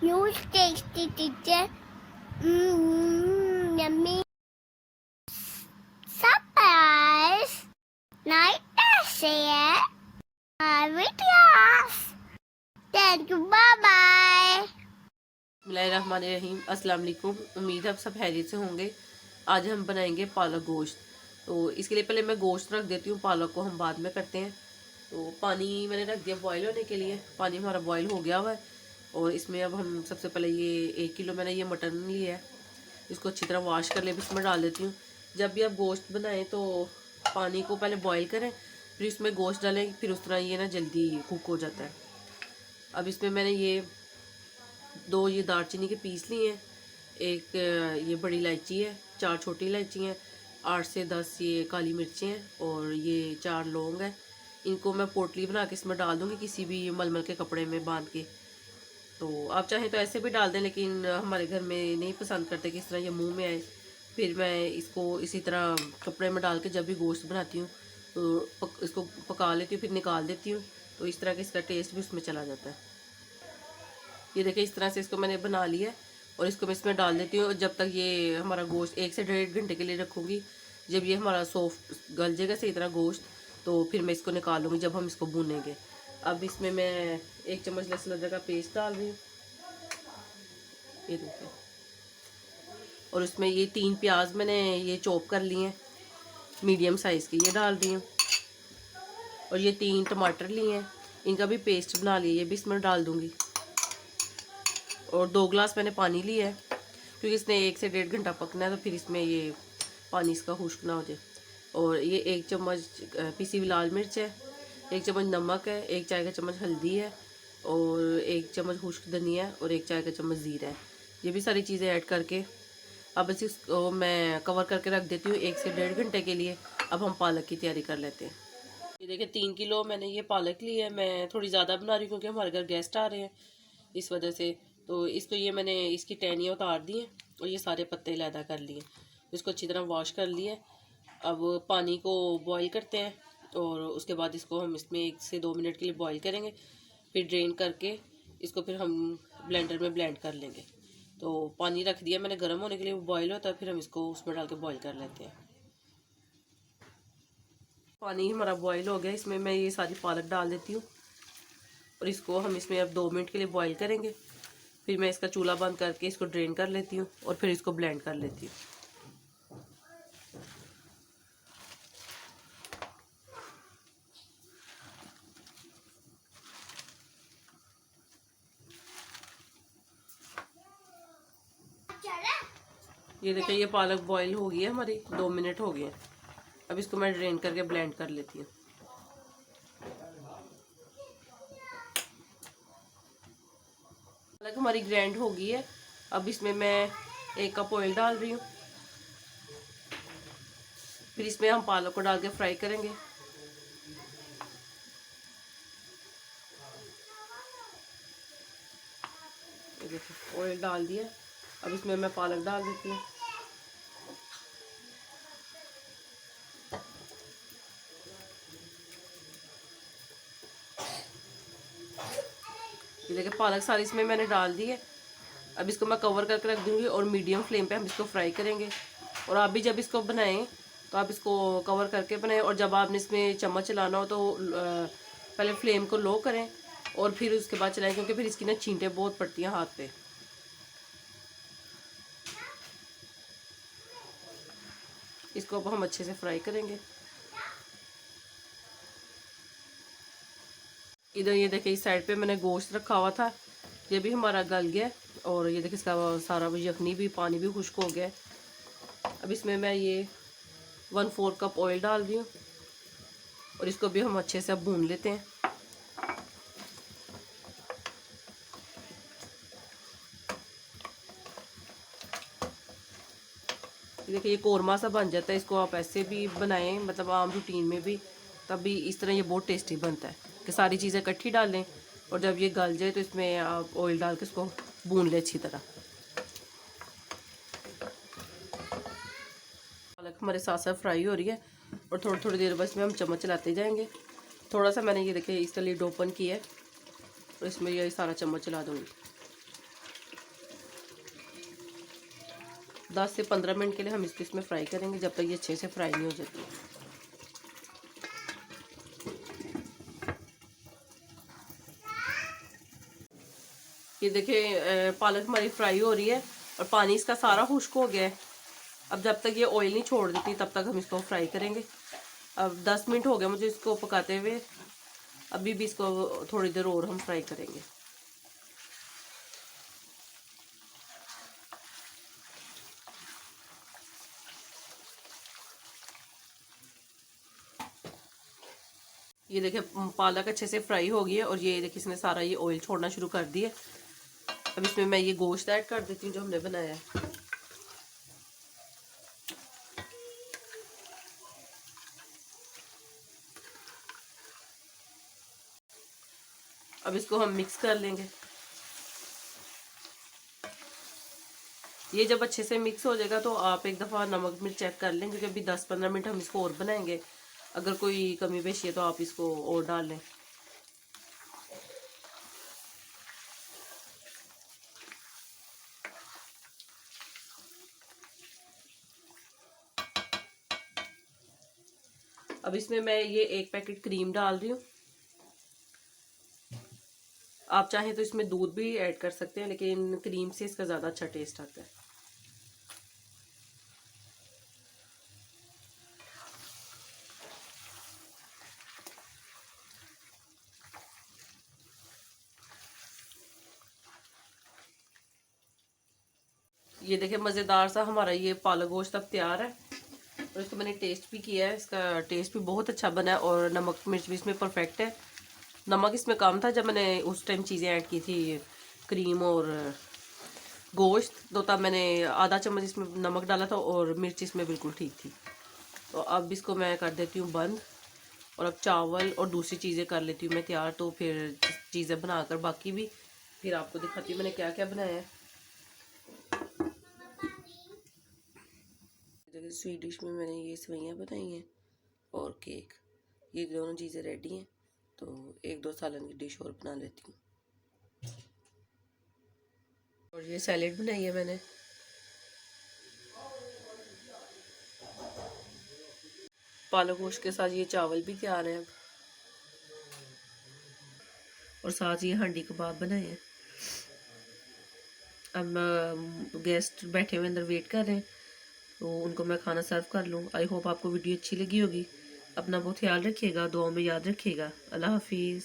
Huge tasty teacher. Yummy. Surprise. Night share. Videos. Thank you. Bye bye. बिस्मिल्लाहिर्रहमानिर्रहीम। अस्सलाम वालेकुम। उम्मीद है आप सब खैरियत से होंगे। आज हम बनाएंगे पालक गोश्त। तो इसके लिए पहले मैं गोश्त रख देती हूँ, पालक को हम बाद में करते हैं। तो पानी मैंने रख दिया बॉईल होने के लिए। पानी हमारा बॉईल हो गया हुआ है और इसमें अब हम सबसे पहले ये 1 किलो मैंने ये मटन लिया है, इसको अच्छी तरह वॉश कर ले इसमें डाल देती हूँ। जब भी आप गोश्त बनाएं तो पानी को पहले बॉईल करें, फिर इसमें गोश्त डालें, फिर उस तरह ये ना जल्दी कुक हो जाता है। अब इसमें मैंने ये 2 ये दालचीनी के पीस लिए हैं, एक ये बड़ी इलायची है, 4 छोटी इलायची हैं, 8 से 10 ये काली मिर्चें हैं और ये 4 लौंग है। इनको मैं पोटली बना के इसमें डाल दूँगी, किसी भी मलमल के कपड़े में बांध के। तो आप चाहें तो ऐसे भी डाल दें, लेकिन हमारे घर में नहीं पसंद करते कि इस तरह ये मुंह में आए। फिर मैं इसको इसी तरह कपड़े में डाल के जब भी गोश्त बनाती हूँ तो इसको पका लेती हूँ, फिर निकाल देती हूँ। तो इस तरह का इसका टेस्ट भी उसमें चला जाता है। ये देखिए इस तरह से इसको मैंने बना लिया है और इसको मैं इसमें डाल देती हूँ। जब तक ये हमारा गोश्त 1 से 1.5 घंटे के लिए रखूँगी। जब ये हमारा सॉफ्ट गल जाएगा सही तरह गोश्त, तो फिर मैं इसको निकाल लूँगी जब हम इसको भूनेंगे। अब इसमें मैं 1 चम्मच लहसुन अदरक का पेस्ट डाल रही हूँ, ये देखिए। और उसमें ये 3 प्याज मैंने ये चॉप कर लिए हैं मीडियम साइज़ की, ये डाल रही हूँ। और ये 3 टमाटर लिए हैं, इनका भी पेस्ट बना लिया, ये भी इसमें डाल दूँगी। और 2 गिलास मैंने पानी लिया है, क्योंकि इसने 1 से 1.5 घंटा पकना है, तो फिर इसमें ये पानी इसका खुश्क ना हो जाए। और ये 1 चम्मच पिसी हुई लाल मिर्च है, 1 चम्मच नमक है, 1 चाय का चम्मच हल्दी है और 1 चम्मच खुश्क धनिया और 1 चाय का चम्मच ज़ीरा है। ये भी सारी चीज़ें ऐड करके अब इसको मैं कवर करके रख देती हूँ 1 से 1.5 घंटे के लिए। अब हम पालक की तैयारी कर लेते हैं। ये देखिए 3 किलो मैंने ये पालक ली है। मैं थोड़ी ज़्यादा बना रही हूँ क्योंकि हमारे घर गेस्ट आ रहे हैं, इस वजह से। तो इसको ये मैंने इसकी टहनियाँ उतार दी हैं और ये सारे पत्ते अलहदा कर लिए, इसको अच्छी तरह वॉश कर लिए। अब पानी को बॉईल करते हैं और उसके बाद इसको हम इसमें 1 से 2 मिनट के लिए बॉईल करेंगे, फिर ड्रेन करके इसको फिर हम ब्लेंडर में ब्लेंड कर लेंगे। तो पानी रख दिया मैंने गर्म होने के लिए, वो बॉईल होता है, फिर हम इसको उसमें डाल के बॉईल कर लेते हैं। पानी हमारा बॉईल हो गया, इसमें मैं ये सारी पालक डाल देती हूँ और इसको हम इसमें अब 2 मिनट के लिए बॉईल करेंगे। फिर मैं इसका चूल्हा बंद करके इसको ड्रेन कर लेती हूँ और फिर इसको ब्लेंड कर लेती हूँ। ये देखिए ये पालक बॉईल हो गई है हमारी, 2 मिनट हो गए हैं। अब इसको मैं ड्रेन करके ब्लेंड कर लेती हूँ। पालक हमारी ग्राइंड हो गई है। अब इसमें मैं 1 कप ऑयल डाल रही हूँ, फिर इसमें हम पालक को डाल के फ्राई करेंगे। ये देखिए ऑयल डाल दिया, अब इसमें मैं पालक डाल देती हूँ। ये देखिए पालक सारी इसमें मैंने डाल दी है। अब इसको मैं कवर करके रख दूँगी और मीडियम फ्लेम पे हम इसको फ्राई करेंगे। और आप भी जब इसको बनाएं तो आप इसको कवर करके बनाएं, और जब आपने इसमें चम्मच चलाना हो तो पहले फ्लेम को लो करें और फिर उसके बाद चलाएं, क्योंकि फिर इसकी ना छींटे बहुत पड़ती हैं हाथ पे। इसको अब हम अच्छे से फ्राई करेंगे। इधर ये देखिए इस साइड पे मैंने गोश्त रखा हुआ था, ये भी हमारा गल गया और ये देखिए इसका सारा यखनी भी पानी भी खुश्क हो गया। अब इसमें मैं ये 1/4 कप ऑयल डाल रही हूँ और इसको भी हम अच्छे से अब भून लेते हैं। देखिए ये कोरमा सा बन जाता है, इसको आप ऐसे भी बनाएं, मतलब आम रूटीन में भी, तब भी इस तरह ये बहुत टेस्टी बनता है कि सारी चीज़ें इकट्ठी डालें और जब ये गल जाए तो इसमें आप ऑयल डाल के इसको भून लें अच्छी तरह। पालक हमारे साथ साथ फ्राई हो रही है और थोड़ी थोड़ी देर बाद इसमें हम चम्मच चलाते जाएंगे। थोड़ा सा मैंने ये देखिए इसका लिड ओपन किया है और इसमें ये सारा चम्मच चला दूँगी। 10 से 15 मिनट के लिए हम इसको इसमें फ्राई करेंगे, जब तक ये अच्छे से फ्राई नहीं हो जाती। ये देखिए पालक हमारी फ्राई हो रही है और पानी इसका सारा खुश्क हो गया है। अब जब तक ये ऑयल नहीं छोड़ देती तब तक हम इसको फ्राई करेंगे। अब 10 मिनट हो गए मुझे इसको पकाते हुए, अभी भी इसको थोड़ी देर और हम फ्राई करेंगे। ये देखिए पालक अच्छे से फ्राई हो गई है और ये देखिए इसने सारा ये ऑयल छोड़ना शुरू कर दिया। अब इसमें मैं ये गोश्त ऐड कर देती हूँ जो हमने बनाया है। अब इसको हम मिक्स कर लेंगे। ये जब अच्छे से मिक्स हो जाएगा तो आप एक दफ़ा नमक मिर्च चेक कर लें, क्योंकि अभी 10-15 मिनट हम इसको और बनाएंगे। अगर कोई कमी पेशी है तो आप इसको और डाल लें। अब इसमें मैं ये 1 पैकेट क्रीम डाल रही हूँ। आप चाहें तो इसमें दूध भी ऐड कर सकते हैं, लेकिन क्रीम से इसका ज़्यादा अच्छा टेस्ट आता है। ये देखिए मज़ेदार सा हमारा ये पालक गोश्त अब तैयार है और इसको मैंने टेस्ट भी किया है। इसका टेस्ट भी बहुत अच्छा बना है और नमक मिर्च भी इसमें परफेक्ट है। नमक इसमें कम था जब मैंने उस टाइम चीज़ें ऐड की थी, क्रीम और गोश्त, तो तब मैंने आधा चम्मच इसमें नमक डाला था और मिर्च इसमें बिल्कुल ठीक थी। तो अब इसको मैं कर देती हूँ बंद और अब चावल और दूसरी चीज़ें कर लेती हूँ मैं तैयार। तो फिर चीज़ें बनाकर बाकी भी फिर आपको दिखाती हूँ मैंने क्या क्या बनाया है। देखिए स्वीट डिश में मैंने ये सेवइयाँ बनाई हैं और केक, ये दोनों चीज़ें रेडी हैं। तो 1-2 सालन की डिश और बना लेती हूँ। और ये सैलेड बनाई है मैंने। पालक गोश्त के साथ ये चावल भी तैयार है अब। और साथ ये हांडी कबाब बनाए हैं। अब गेस्ट बैठे हुए अंदर वेट कर रहे हैं, तो उनको मैं खाना सर्व कर लूँ। आई होप आपको वीडियो अच्छी लगी होगी। अपना बहुत ख्याल रखिएगा, दुआ में याद रखिएगा। अल्लाह हाफिज़।